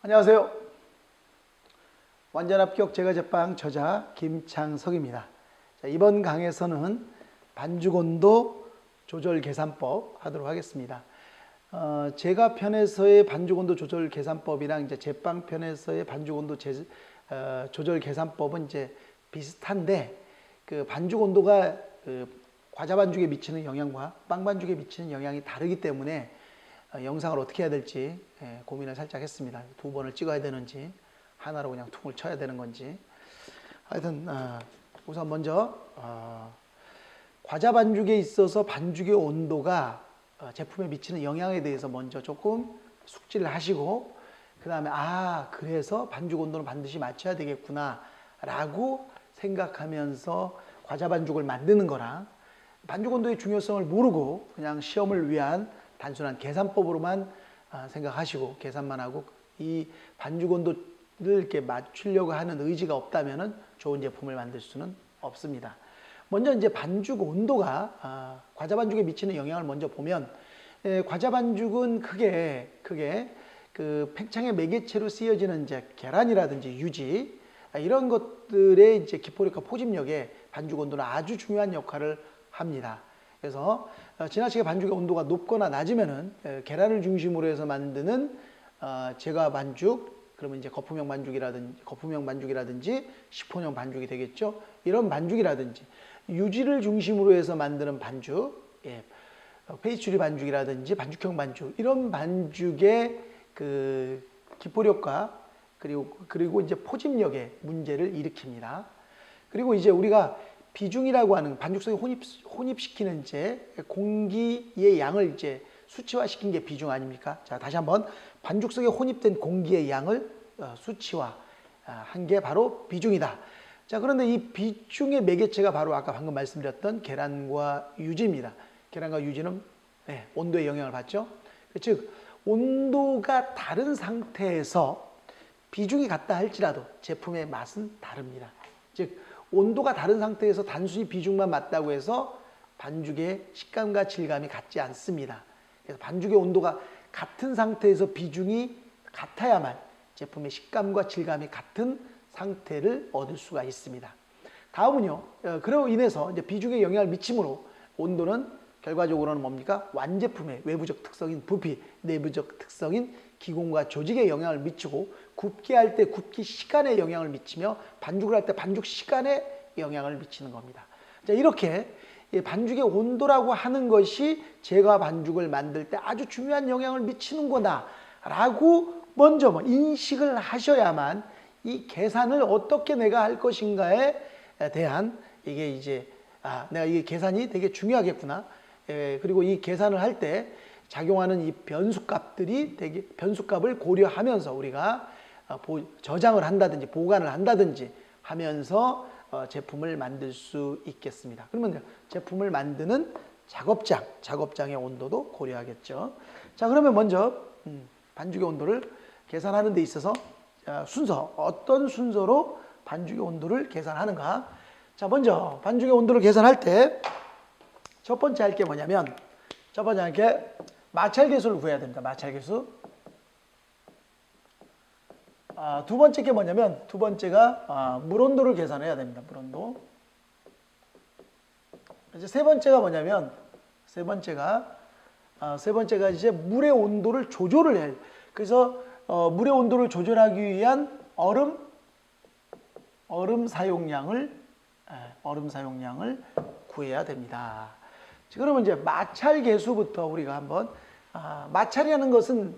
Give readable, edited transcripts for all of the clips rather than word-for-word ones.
안녕하세요. 완전합격 제과제빵 저자 김창석입니다. 자, 이번 강에서는 반죽온도 조절 계산법 하도록 하겠습니다. 제과 편에서의 반죽온도 조절 계산법이랑 이제 제빵 편에서의 반죽온도 조절 계산법은 이제 비슷한데, 그 반죽온도가 과자 반죽에 미치는 영향과 빵 반죽에 미치는 영향이 다르기 때문에 영상을 어떻게 해야 될지 고민을 살짝 했습니다. 두 번을 찍어야 되는지 하나로 그냥 퉁을 쳐야 되는 건지. 하여튼 우선 먼저 과자 반죽에 있어서 반죽의 온도가 제품에 미치는 영향에 대해서 먼저 조금 숙지를 하시고, 그 다음에 그래서 반죽 온도는 반드시 맞춰야 되겠구나 라고 생각하면서 과자 반죽을 만드는 거랑, 반죽 온도의 중요성을 모르고 그냥 시험을 위한 단순한 계산법으로만 생각하시고 계산만 하고 이 반죽 온도를 이렇게 맞추려고 하는 의지가 없다면 좋은 제품을 만들 수는 없습니다. 먼저 이제 반죽 온도가 과자 반죽에 미치는 영향을 먼저 보면, 과자 반죽은 크게 그 팽창의 매개체로 쓰여지는 이제 계란이라든지 유지, 이런 것들의 이제 기포력과 포집력에 반죽 온도는 아주 중요한 역할을 합니다. 그래서 지나치게 반죽의 온도가 높거나 낮으면은 계란을 중심으로 해서 만드는 제과 반죽, 그러면 이제 거품형 반죽이라든지 시폰형 반죽이 되겠죠. 이런 반죽이라든지 유지를 중심으로 해서 만드는 반죽, 페이스츄리 반죽이라든지 반죽형 반죽, 이런 반죽의 그 기포력과 그리고 이제 포집력에 문제를 일으킵니다. 그리고 이제 우리가 비중이라고 하는 반죽 속에 혼입시키는 이제 공기의 양을 이제 수치화시킨 게 비중 아닙니까? 자, 다시 한번 반죽 속에 혼입된 공기의 양을 수치화한 게 바로 비중이다. 자, 그런데 이 비중의 매개체가 바로 아까 방금 말씀드렸던 계란과 유지입니다. 계란과 유지는 온도에 영향을 받죠. 즉 온도가 다른 상태에서 비중이 같다 할지라도 제품의 맛은 다릅니다. 즉 온도가 다른 상태에서 단순히 비중만 맞다고 해서 반죽의 식감과 질감이 같지 않습니다. 그래서 반죽의 온도가 같은 상태에서 비중이 같아야만 제품의 식감과 질감이 같은 상태를 얻을 수가 있습니다. 다음은요, 그로 인해서 이제 비중에 영향을 미침으로 온도는 결과적으로는 뭡니까? 완제품의 외부적 특성인 부피, 내부적 특성인 기공과 조직에 영향을 미치고, 굽게 할 때 굽기 시간에 영향을 미치며 반죽을 할 때 반죽 시간에 영향을 미치는 겁니다. 자, 이렇게 반죽의 온도라고 하는 것이 제과 반죽을 만들 때 아주 중요한 영향을 미치는구나 라고 먼저 인식을 하셔야만 이 계산을 어떻게 내가 할 것인가에 대한 이게 이제 내가 이 계산이 되게 중요하겠구나. 그리고 이 계산을 할 때 작용하는 이 변수값을 고려하면서 우리가 저장을 한다든지 보관을 한다든지 하면서 제품을 만들 수 있겠습니다. 그러면 제품을 만드는 작업장의 온도도 고려하겠죠. 자, 그러면 먼저 반죽의 온도를 계산하는 데 있어서 어떤 순서로 반죽의 온도를 계산하는가. 자, 먼저 반죽의 온도를 계산할 때 첫 번째 할 게 뭐냐면, 마찰계수를 구해야 됩니다. 마찰계수. 두 번째 게 뭐냐면, 두 번째가 물온도를 계산해야 됩니다. 물온도. 이제 세 번째가 뭐냐면, 세 번째가 이제 물의 온도를 조절을 해요. 그래서 물의 온도를 조절하기 위한 얼음 사용량을 구해야 됩니다. 그러면 이제 마찰 계수부터 우리가 한번, 마찰이라는 것은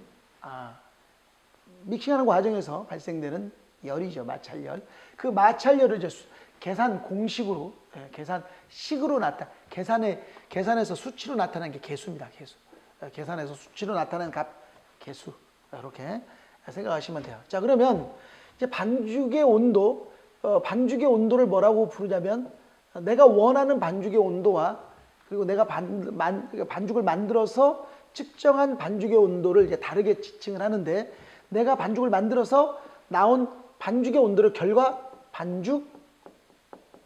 믹싱하는 과정에서 발생되는 열이죠. 마찰열. 그 마찰열을 이제 계산 공식으로, 계산식으로 계산해서 수치로 나타나는 게 계수입니다. 계수. 계산해서 수치로 나타나는 값, 계수. 이렇게 생각하시면 돼요. 자, 그러면 이제 반죽의 온도를 뭐라고 부르냐면, 내가 원하는 반죽의 온도와, 그리고 내가 반죽을 만들어서 측정한 반죽의 온도를 이제 다르게 지칭을 하는데, 내가 반죽을 만들어서 나온 반죽의 온도를 결과 반죽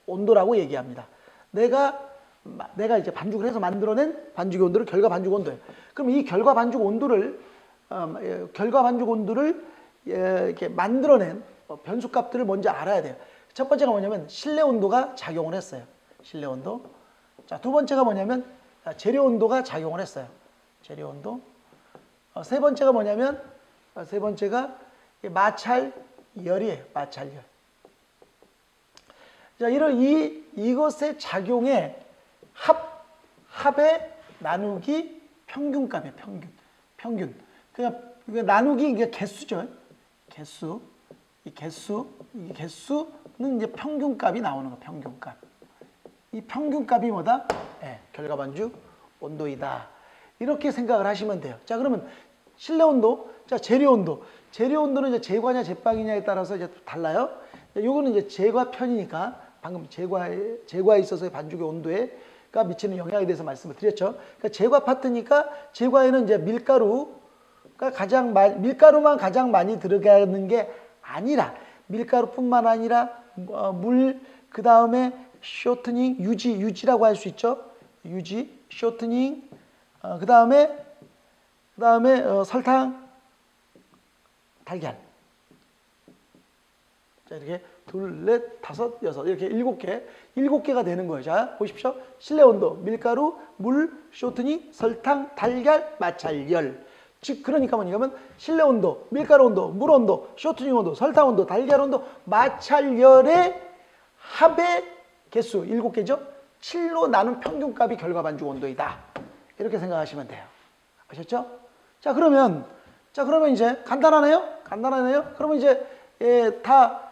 온도라고 얘기합니다. 내가 이제 반죽을 해서 만들어낸 반죽의 온도를 결과 반죽 온도예요. 그럼 이 결과 반죽 온도를 이렇게 만들어낸 변수값들을 먼저 알아야 돼요. 첫 번째가 뭐냐면 실내 온도가 작용을 했어요. 실내 온도. 자, 두 번째가 뭐냐면 재료 온도가 작용을 했어요. 재료 온도. 세 번째가 뭐냐면 세 번째가 마찰열이에요. 마찰열. 자, 이것의 작용에 합의 나누기 평균값이에요. 평균. 그러니까 나누기 이게 개수죠. 이 개수는 이제 평균값이 나오는 거. 평균값. 이 평균값이 뭐다? 결과 반죽 온도이다. 이렇게 생각을 하시면 돼요. 자, 그러면 실내 온도, 자, 재료 온도. 재료 온도는 이제 제과냐 제빵이냐에 따라서 이제 달라요. 요거는 이제 제과편이니까 방금 제과에 있어서의 반죽의 온도에가 미치는 영향에 대해서 말씀을 드렸죠. 그러니까 제과 파트니까 제과에는 이제 밀가루만 가장 많이 들어가는 게 아니라 밀가루뿐만 아니라 물, 그 다음에 쇼트닝, 유지라고 할 수 있죠. 유지, 쇼트닝, 그 다음에 설탕, 달걀. 자, 이렇게 둘, 넷, 다섯, 여섯, 이렇게 일곱 개가 되는 거예요. 자, 보십시오. 실내 온도, 밀가루, 물, 쇼트닝, 설탕, 달걀, 마찰열. 즉, 그러니까 뭐냐면 실내 온도, 밀가루 온도, 물 온도, 쇼트닝 온도, 설탕 온도, 달걀 온도, 마찰열의 합의 개수 7개죠. 7로 나눈 평균값이 결과 반죽 온도이다. 이렇게 생각하시면 돼요. 아셨죠? 자, 그러면 이제 간단하네요. 그러면 이제 다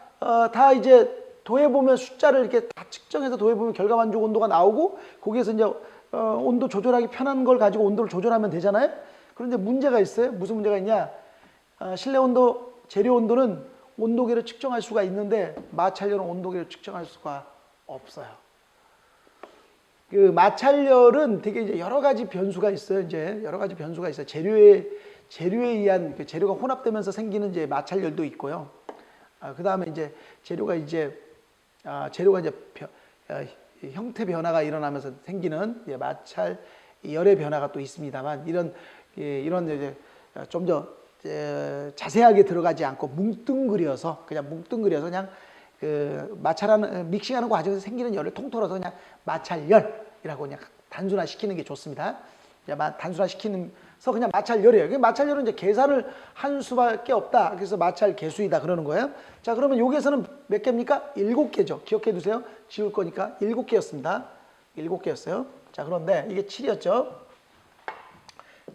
이제 더해보면 숫자를 이렇게 다 측정해서 더해보면 결과 반죽 온도가 나오고 거기에서 이제 온도 조절하기 편한 걸 가지고 온도를 조절하면 되잖아요. 그런데 문제가 있어요. 무슨 문제가 있냐? 실내 온도, 재료 온도는 온도계를 측정할 수가 있는데 마찰열은 온도계를 측정할 수가 없어요. 그 마찰열은 되게 이제 여러 가지 변수가 있어요. 재료에 의한 재료가 혼합되면서 생기는 이제 마찰열도 있고요. 그 다음에 이제 재료가 이제 형태 변화가 일어나면서 생기는 마찰열의 변화가 또 있습니다만 이런 이제 좀 더 자세하게 들어가지 않고 뭉뚱그려서 그냥 믹싱하는 과정에서 생기는 열을 통틀어서 그냥 마찰열이라고 그냥 단순화시키는 게 좋습니다. 단순화시키면서 그냥 마찰열이에요. 마찰열은 이제 계산을 한 수밖에 없다. 그래서 마찰 개수이다 그러는 거예요. 자, 그러면 여기에서는 몇 개입니까? 7개죠. 기억해 두세요. 지울 거니까 7개였습니다. 7개였어요. 자, 그런데 이게 7이었죠.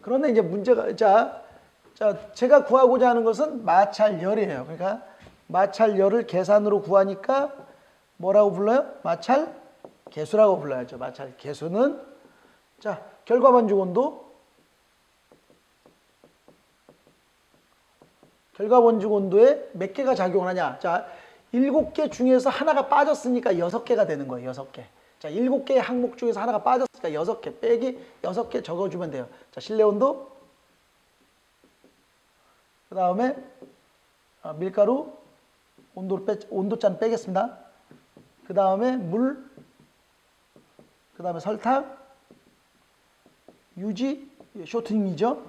그런데 이제 문제가 제가 구하고자 하는 것은 마찰열이에요. 그러니까 마찰열을 계산으로 구하니까 뭐라고 불러요? 마찰 개수라고 불러야죠. 마찰 개수는 자, 결과 반죽 온도 결과 반죽 온도에 몇 개가 작용을 하냐? 자, 7개 중에서 하나가 빠졌으니까 6개가 되는 거예요. 6개. 자, 7개의 항목 중에서 하나가 빠졌으니까 6개 빼기 6개 적어주면 돼요. 자, 실내 온도, 그 다음에 밀가루 온도잔 빼겠습니다. 그 다음에 물, 그 다음에 설탕, 유지, 쇼트닝이죠.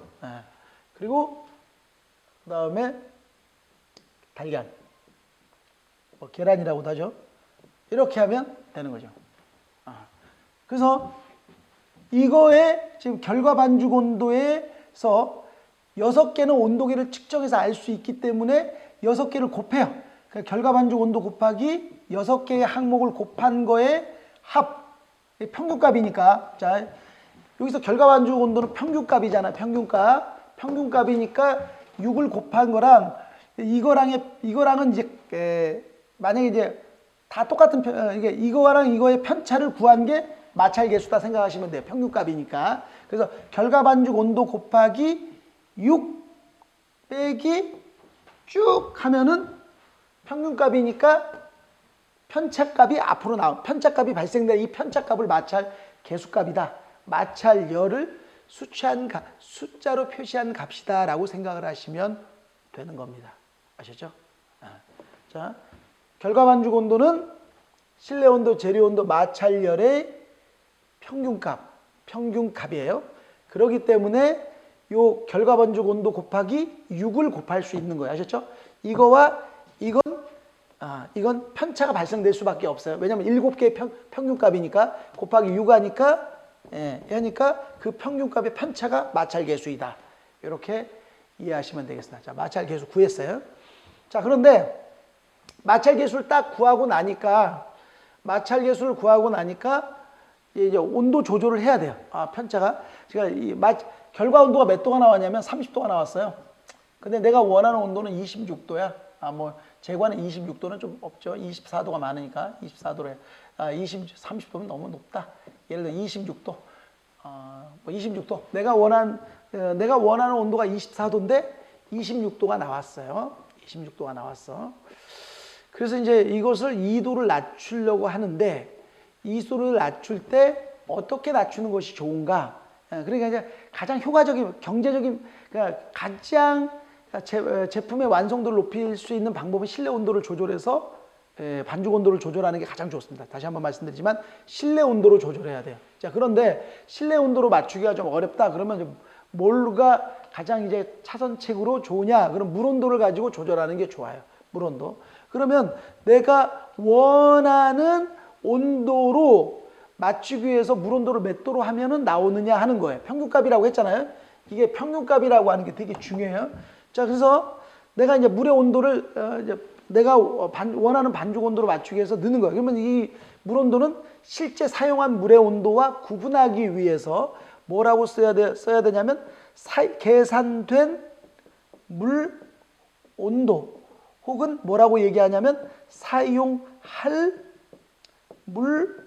그리고 그 다음에 달걀, 계란이라고도 하죠. 이렇게 하면 되는 거죠. 그래서 이거에 지금 결과 반죽 온도에서 6개는 온도계를 측정해서 알 수 있기 때문에 6개를 곱해요. 그러니까 결과 반죽 온도 곱하기 6개의 항목을 곱한 거의 합, 평균값이니까. 자, 여기서 결과 반죽 온도는 평균값이잖아. 평균값이니까 6을 곱한 거랑 이거랑은 이제 만약에 이제 다 똑같은 이거랑 이거의 편차를 구한 게 마찰 개수다 생각하시면 돼요. 평균값이니까. 그래서 결과 반죽 온도 곱하기 6 빼기 쭉 하면은 평균값이니까 편차값이 앞으로 편차값이 발생된 이 편차값을 마찰 개수값이다. 마찰열을 숫자로 표시한 값이다 라고 생각을 하시면 되는 겁니다. 아셨죠? 자, 결과 반죽 온도는 실내 온도, 재료 온도, 마찰열의 평균값이에요. 그렇기 때문에 요 결과 반죽 온도 곱하기 6을 곱할 수 있는 거예요. 아셨죠? 이거와 이건 편차가 발생될 수밖에 없어요. 왜냐하면 7개의 평균값이니까 곱하기 6하니까 하니까 그 평균값의 편차가 마찰계수이다. 이렇게 이해하시면 되겠습니다. 자, 마찰계수 구했어요. 자, 그런데 마찰계수를 딱 구하고 나니까 이제 온도 조절을 해야 돼요. 편차가 제가 결과 온도가 몇 도가 나왔냐면 30도가 나왔어요. 근데 내가 원하는 온도는 26도야. 제관에 26도는 좀 없죠. 24도가 많으니까 24도래. 30도면 너무 높다. 예를 들어 26도. 26도. 내가 원하는 온도가 24도인데 26도가 나왔어요. 26도가 나왔어. 그래서 이제 이것을 2도를 낮추려고 하는데 2도를 낮출 때 어떻게 낮추는 것이 좋은가? 그러니까 이제 가장 효과적인, 경제적인, 그러니까 가장 제품의 완성도를 높일 수 있는 방법은 실내 온도를 조절해서 반죽 온도를 조절하는 게 가장 좋습니다. 다시 한번 말씀드리지만 실내 온도로 조절해야 돼요. 자, 그런데 실내 온도로 맞추기가 좀 어렵다. 그러면 뭘가 가장 이제 차선책으로 좋으냐? 그럼 물 온도를 가지고 조절하는 게 좋아요. 물 온도. 그러면 내가 원하는 온도로 맞추기 위해서 물 온도를 몇 도로 하면은 나오느냐 하는 거예요. 평균값이라고 했잖아요. 이게 평균값이라고 하는 게 되게 중요해요. 자, 그래서 내가 이제 물의 온도를 내가 원하는 반죽 온도로 맞추기 위해서 넣는 거예요. 그러면 이 물 온도는 실제 사용한 물의 온도와 구분하기 위해서 뭐라고 써야 되냐면 계산된 물 온도 혹은 뭐라고 얘기하냐면 사용할 물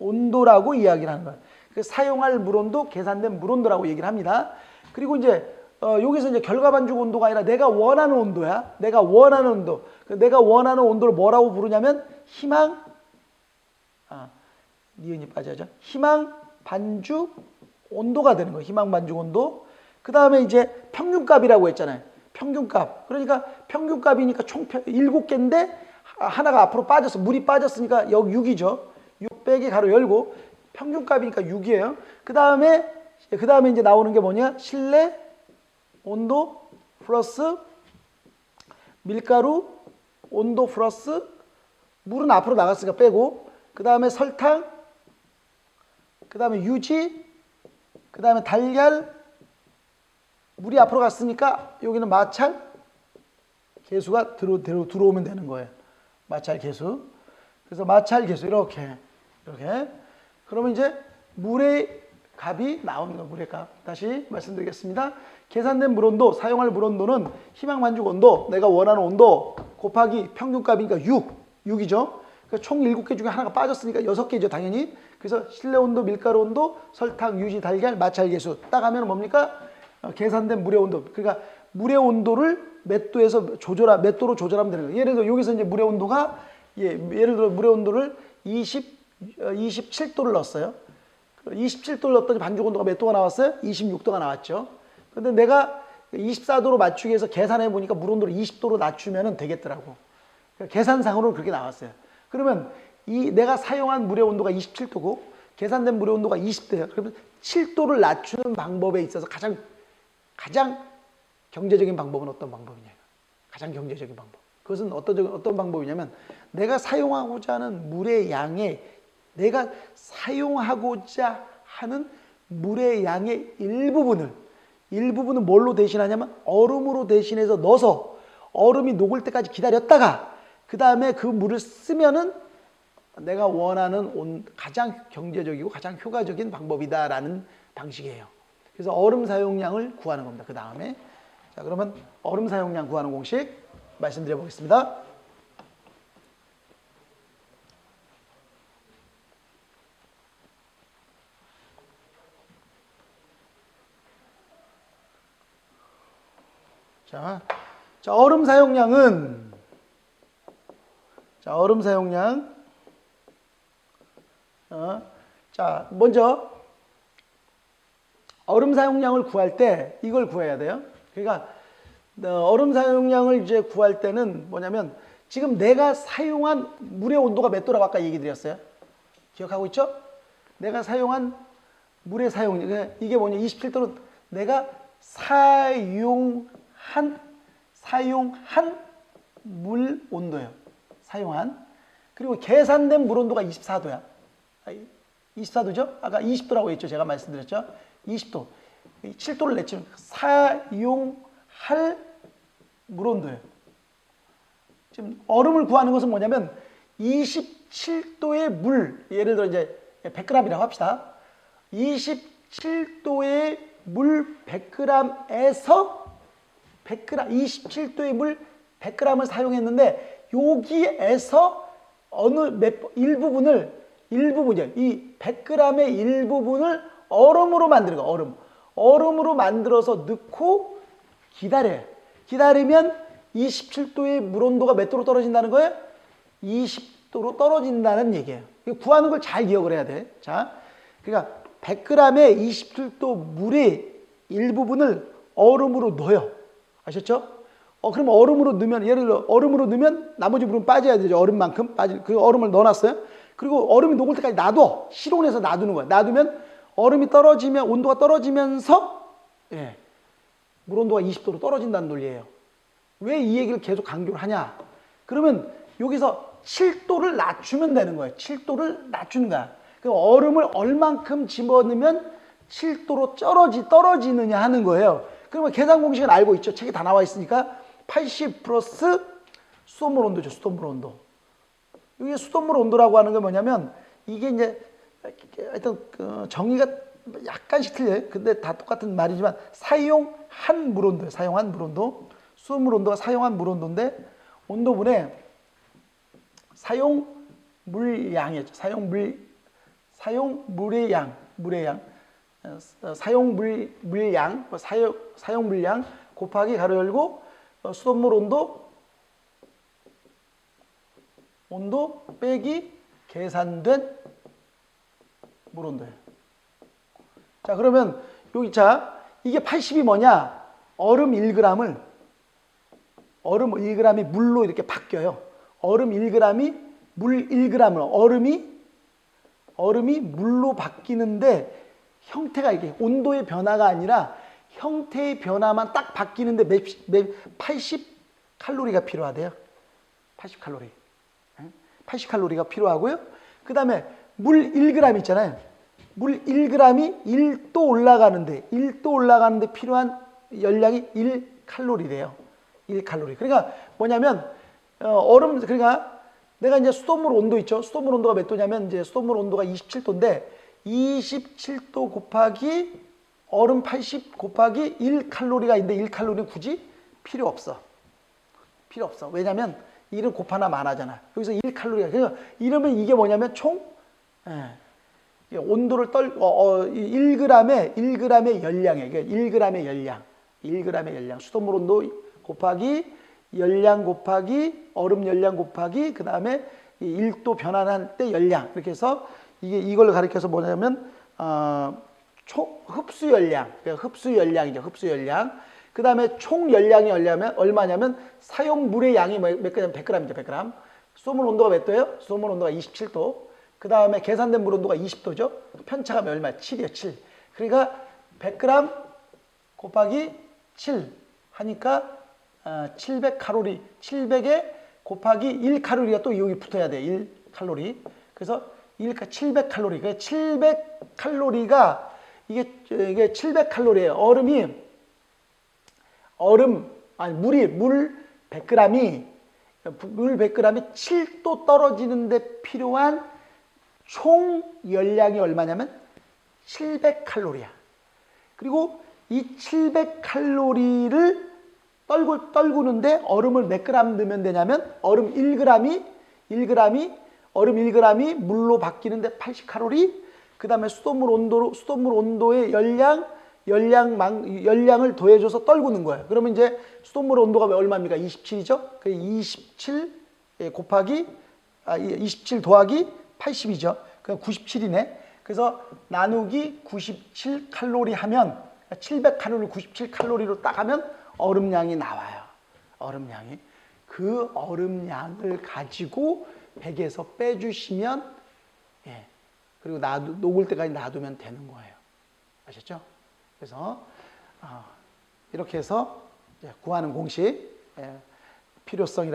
온도라고 이야기를 하는 거예요. 그 사용할 물 온도, 계산된 물 온도라고 얘기를 합니다. 그리고 이제 여기서 이제 결과 반죽 온도가 아니라 내가 원하는 온도야. 내가 원하는 온도. 내가 원하는 온도를 뭐라고 부르냐면 희망 니은이 빠져야죠. 희망 반죽 온도가 되는 거예요. 희망 반죽 온도. 그 다음에 이제 평균값이라고 했잖아요. 평균값. 그러니까 평균값이니까 총 7개인데 하나가 앞으로 빠졌어. 물이 빠졌으니까 여기 6이죠. 6 빼기 가로 열고 평균값이니까 6이에요. 그 다음에 이제 나오는 게 뭐냐? 실내 온도 플러스 밀가루 온도 플러스 물은 앞으로 나갔으니까 빼고 그 다음에 설탕 그 다음에 유지 그 다음에 달걀 물이 앞으로 갔으니까 여기는 마찰 계수가 들어오면 되는 거예요. 마찰 계수. 그래서 마찰 계수 이렇게 그러면 이제 물의 값이 나오는 거예요. 물의 값. 다시 말씀드리겠습니다. 계산된 물 온도, 사용할 물 온도는 희망 반죽 온도, 내가 원하는 온도 곱하기 평균값이니까 6이죠. 그러니까 총 7개 중에 하나가 빠졌으니까 6개죠, 당연히. 그래서 실내 온도, 밀가루 온도, 설탕, 유지, 달걀, 마찰 계수. 딱 하면 뭡니까? 계산된 물의 온도. 그러니까 물의 온도를 몇 도로 조절하면 되는 거예요. 예를 들어 여기서 이제 물의 온도가 예를 들어 물의 온도를 27도를 넣었어요. 27도를 넣었더니 반죽 온도가 몇 도가 나왔어요? 26도가 나왔죠. 근데 내가 24도로 맞추기 위해서 계산해 보니까 물 온도를 20도로 낮추면 되겠더라고. 계산상으로는 그렇게 나왔어요. 그러면 내가 사용한 물의 온도가 27도고 계산된 물의 온도가 20도예요. 그러면 7도를 낮추는 방법에 있어서 가장 경제적인 방법은 어떤 방법이냐? 가장 경제적인 방법. 그것은 어떤 방법이냐면 내가 사용하고자 하는 물의 양에 내가 사용하고자 하는 물의 양의 일부분을 뭘로 대신하냐면 얼음으로 대신해서 넣어서 얼음이 녹을 때까지 기다렸다가 그 다음에 그 물을 쓰면은 내가 원하는 가장 경제적이고 가장 효과적인 방법이다라는 방식이에요. 그래서 얼음 사용량을 구하는 겁니다. 그 다음에 자, 그러면 얼음 사용량 구하는 공식 말씀드려 보겠습니다. 자, 얼음 사용량 자, 먼저 얼음 사용량을 구할 때 이걸 구해야 돼요. 그러니까 얼음 사용량을 이제 구할 때는 뭐냐면 지금 내가 사용한 물의 온도가 몇 도라고 아까 얘기 드렸어요. 기억하고 있죠? 내가 사용한 물의 사용량 이게 뭐냐? 27도는 내가 사용한 물 온도예요. 사용한. 그리고 계산된 물 온도가 24도야. 24도죠? 아까 20도라고 했죠. 제가 말씀드렸죠. 20도. 7도를 냈지만 사용할 물 온도예요. 지금 얼음을 구하는 것은 뭐냐면 27도의 물, 예를 들어 이제 100g이라고 합시다. 27도의 물 100g에서 27도의 물 100g을 사용했는데 여기에서 일부분이요. 이 100g의 일부분을 얼음으로 만드는 거예요. 얼음으로 만들어서 넣고 기다려요. 기다리면 27도의 물 온도가 몇 도로 떨어진다는 거예요? 20도로 떨어진다는 얘기예요. 구하는 걸 잘 기억을 해야 돼. 자, 그러니까 100g의 27도 물의 일부분을 얼음으로 넣어요. 아셨죠? 그럼 얼음으로 넣으면, 예를 들어 얼음으로 넣으면 나머지 물은 빠져야 되죠. 얼음만큼 그 얼음을 넣어놨어요. 그리고 얼음이 녹을 때까지 놔둬. 실온에서 놔두는 거야. 놔두면 얼음이 떨어지면, 온도가 떨어지면서 물 온도가 20도로 떨어진다는 논리예요. 왜 이 얘기를 계속 강조를 하냐? 그러면 여기서 7도를 낮추면 되는 거예요. 7도를 낮추는 거야. 그 얼음을 얼만큼 집어넣으면 7도로 떨어지느냐 하는 거예요. 그러면 계산 공식은 알고 있죠. 책에 다 나와 있으니까 80 플러스 수돗물 온도죠. 수돗물 온도. 이게 수돗물 온도라고 하는 게 뭐냐면 이게 이제 하여튼 정의가 약간씩 틀려요. 근데 다 똑같은 말이지만 사용한 물 온도예요. 사용한 물 온도. 수돗물 온도가 사용한 물 온도인데 온도분에 사용 물량이었죠. 사용 물의 양, 사용 물량 곱하기 가로 열고 수돗물 온도 빼기 계산된 물 온도예요. 자, 그러면 여기 이게 80이 뭐냐? 얼음 1g이 물로 이렇게 바뀌어요. 얼음 1g이 물 1g을 얼음이 물로 바뀌는데 형태가 이게 온도의 변화가 아니라 형태의 변화만 딱 바뀌는데 80칼로리가 필요하대요. 80칼로리. 80칼로리가 필요하고요. 그 다음에 물 1g 있잖아요. 물 1g이 1도 올라가는데 필요한 열량이 1칼로리래요. 1칼로리. 그러니까 뭐냐면 그러니까 내가 이제 수돗물 온도 있죠. 수돗물 온도가 몇 도냐면 이제 수돗물 온도가 27도인데 27도 곱하기 얼음 80 곱하기 1칼로리가 있는데 1칼로리는 굳이 필요 없어. 왜냐면 1은 곱하나 마나잖아. 여기서 1칼로리가. 그러니까 이러면 이게 뭐냐면 총 온도를 1g의 열량이에요. 그러니까 1g의 열량. 수돗물 온도 곱하기 열량 곱하기 얼음 열량 곱하기 그 다음에 1도 변환할 때 열량. 이렇게 해서 이걸 가리켜서 뭐냐면 총 흡수 열량. 그러니까 흡수 열량이죠. 흡수 열량. 그 다음에 총 열량이 얼마냐면 사용물의 양이 몇 g냐면 100g이죠. 100g. 수돗물 온도가 몇 도예요? 수돗물 온도가 27도. 그 다음에 계산된 물 온도가 20도죠. 편차가 얼마야? 7이에요. 7. 그러니까 100g 곱하기 7 하니까 700칼로리. 700에 곱하기 1칼로리가 또 여기 붙어야 돼. 1칼로리. 그래서 700칼로리. 그러니까 700칼로리가 이게 700칼로리예요. 물 100g이 7도 떨어지는데 필요한 총 열량이 얼마냐면 700칼로리야. 그리고 이 700칼로리를 떨구는데 얼음을 몇 그램 넣으면 되냐면 얼음 1g이 물로 바뀌는데 80칼로리. 그 다음에 수돗물 온도의 열량을 더해줘서 떨구는 거예요. 그러면 이제 수돗물 온도가 얼마입니까? 27이죠? 27 곱하기 27 더하기 80이죠. 그럼 97이네. 그래서 나누기 97칼로리 하면 700칼로리 97칼로리로 딱 하면 얼음량이 나와요. 얼음량이. 그 얼음량을 가지고 백에서 빼주시면 그리고 녹을 때까지 놔두면 되는 거예요. 아셨죠? 그래서 이렇게 해서 구하는 공식 필요성이라